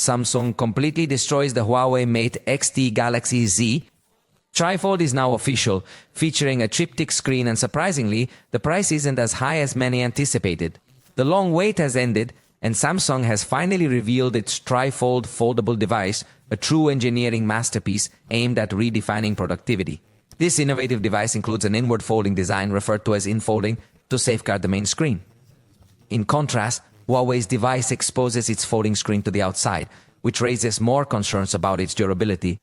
Samsung completely destroys the Huawei Mate X-T Galaxy Z TriFold is now official, featuring a triptych screen, and surprisingly, the price isn't as high as many anticipated. The long wait has ended, and Samsung has finally revealed its TriFold foldable device, a true engineering masterpiece aimed at redefining productivity. This innovative device includes an inward folding design referred to as infolding to safeguard the main screen. In contrast, Huawei's device exposes its folding screen to the outside, which raises more concerns about its durability.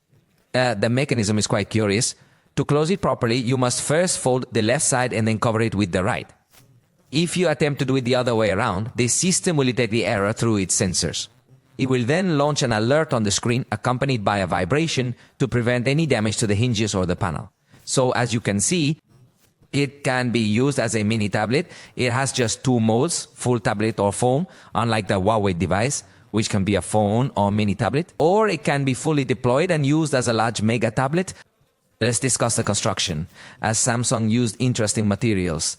The mechanism is quite curious. To close it properly, you must first fold the left side and then cover it with the right. If you attempt to do it the other way around, the system will detect the error through its sensors. It will then launch an alert on the screen accompanied by a vibration to prevent any damage to the hinges or the panel. So as you can see, it can be used as a mini tablet. It has just two modes, full tablet or phone, unlike the Huawei device, which can be a phone or mini tablet, or it can be fully deployed and used as a large mega tablet. Let's discuss the construction, as Samsung used interesting materials.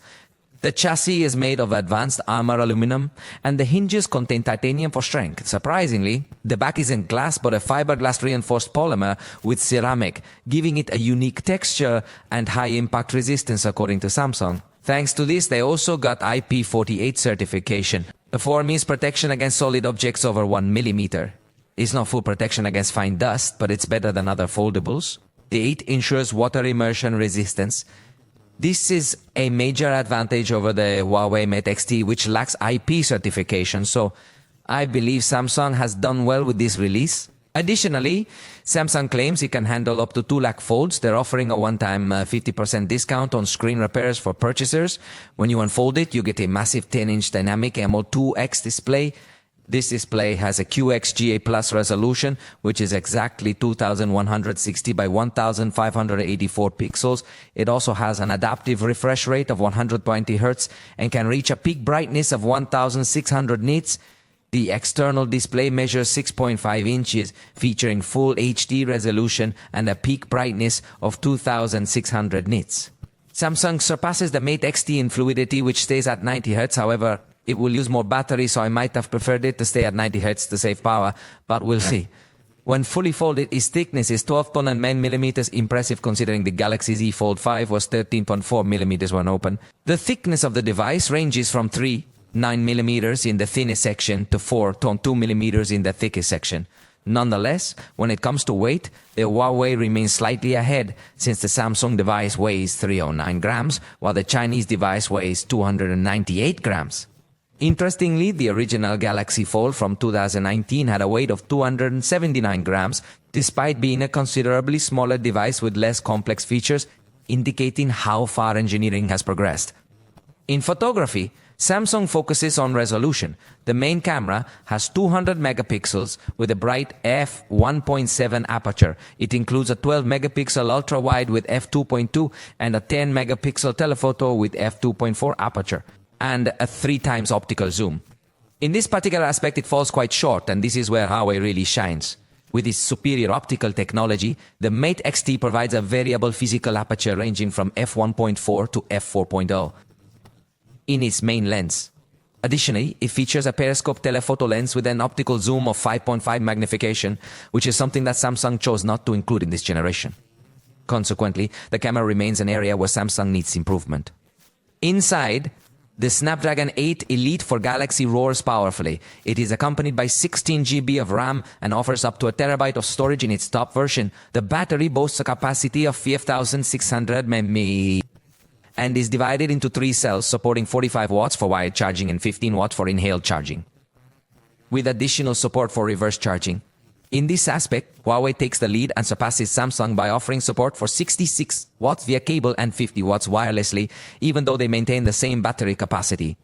The chassis is made of advanced armor aluminum, and the hinges contain titanium for strength. Surprisingly, the back isn't glass but a fiberglass reinforced polymer with ceramic, giving it a unique texture and high impact resistance according to Samsung. Thanks to this, they also got IP48 certification. The 4 means protection against solid objects over 1 millimeter. It's not full protection against fine dust, but it's better than other foldables. The 8 ensures water immersion resistance. This is a major advantage over the Huawei Mate X-T, which lacks IP certification, so I believe Samsung has done well with this release. Additionally, Samsung claims it can handle up to 2 lakh folds. They're offering a one-time 50% discount on screen repairs for purchasers. When you unfold it, you get a massive 10-inch dynamic AMOLED 2X display. This display has a QXGA Plus resolution, which is exactly 2160 by 1584 pixels. It also has an adaptive refresh rate of 120 Hz and can reach a peak brightness of 1600 nits. The external display measures 6.5 inches, featuring full HD resolution and a peak brightness of 2600 nits. Samsung surpasses the Mate X-T in fluidity, which stays at 90 Hz. However, it will use more battery, so I might have preferred it to stay at 90 Hz to save power, but we'll see. When fully folded, its thickness is 12.9 millimeters, impressive considering the Galaxy Z Fold 5 was 13.4 millimeters when open. The thickness of the device ranges from 9 millimeters in the thinnest section to 4.2 millimeters in the thickest section. Nonetheless, when it comes to weight, the Huawei remains slightly ahead, since the Samsung device weighs 309 grams, while the Chinese device weighs 298 grams. Interestingly, the original Galaxy Fold from 2019 had a weight of 279 grams, despite being a considerably smaller device with less complex features, indicating how far engineering has progressed. In photography, Samsung focuses on resolution. The main camera has 200 megapixels with a bright f1.7 aperture. It includes a 12 megapixel ultra-wide with f2.2 and a 10 megapixel telephoto with f2.4 aperture, and a 3 times optical zoom. In this particular aspect, it falls quite short, and this is where Huawei really shines. With its superior optical technology, the Mate X-T provides a variable physical aperture ranging from f1.4 to f4.0. in its main lens. Additionally, it features a periscope telephoto lens with an optical zoom of 5.5 magnification, which is something that Samsung chose not to include in this generation. Consequently, the camera remains an area where Samsung needs improvement. Inside, the Snapdragon 8 Elite for Galaxy roars powerfully. It is accompanied by 16 GB of RAM and offers up to a terabyte of storage in its top version. The battery boasts a capacity of 5600 mAh and is divided into 3 cells supporting 45 watts for wired charging and 15 watts for inhaled charging, with additional support for reverse charging. In this aspect, Huawei takes the lead and surpasses Samsung by offering support for 66 watts via cable and 50 watts wirelessly, even though they maintain the same battery capacity.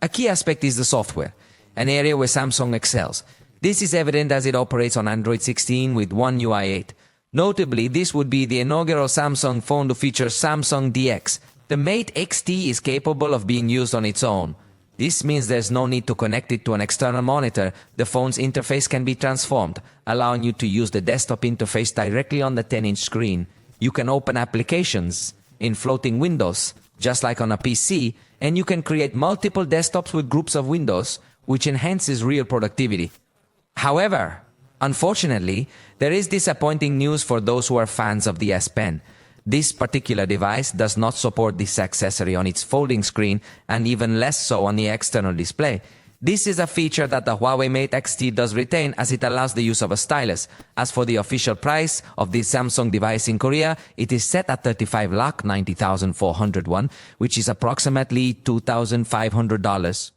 A key aspect is the software, an area where Samsung excels. This is evident as it operates on Android 16 with One UI 8. Notably, this would be the inaugural Samsung phone to feature Samsung DX. The Mate X-T is capable of being used on its own. This means there's no need to connect it to an external monitor. The phone's interface can be transformed, allowing you to use the desktop interface directly on the 10-inch screen. You can open applications in floating windows, just like on a PC, and you can create multiple desktops with groups of windows, which enhances real productivity. However, Unfortunately, there is disappointing news for those who are fans of the S Pen. This particular device does not support this accessory on its folding screen and even less so on the external display. This is a feature that the Huawei Mate X-T does retain as it allows the use of a stylus. As for the official price of the Samsung device in Korea, it is set at 35,90,400 won, which is approximately $2,500.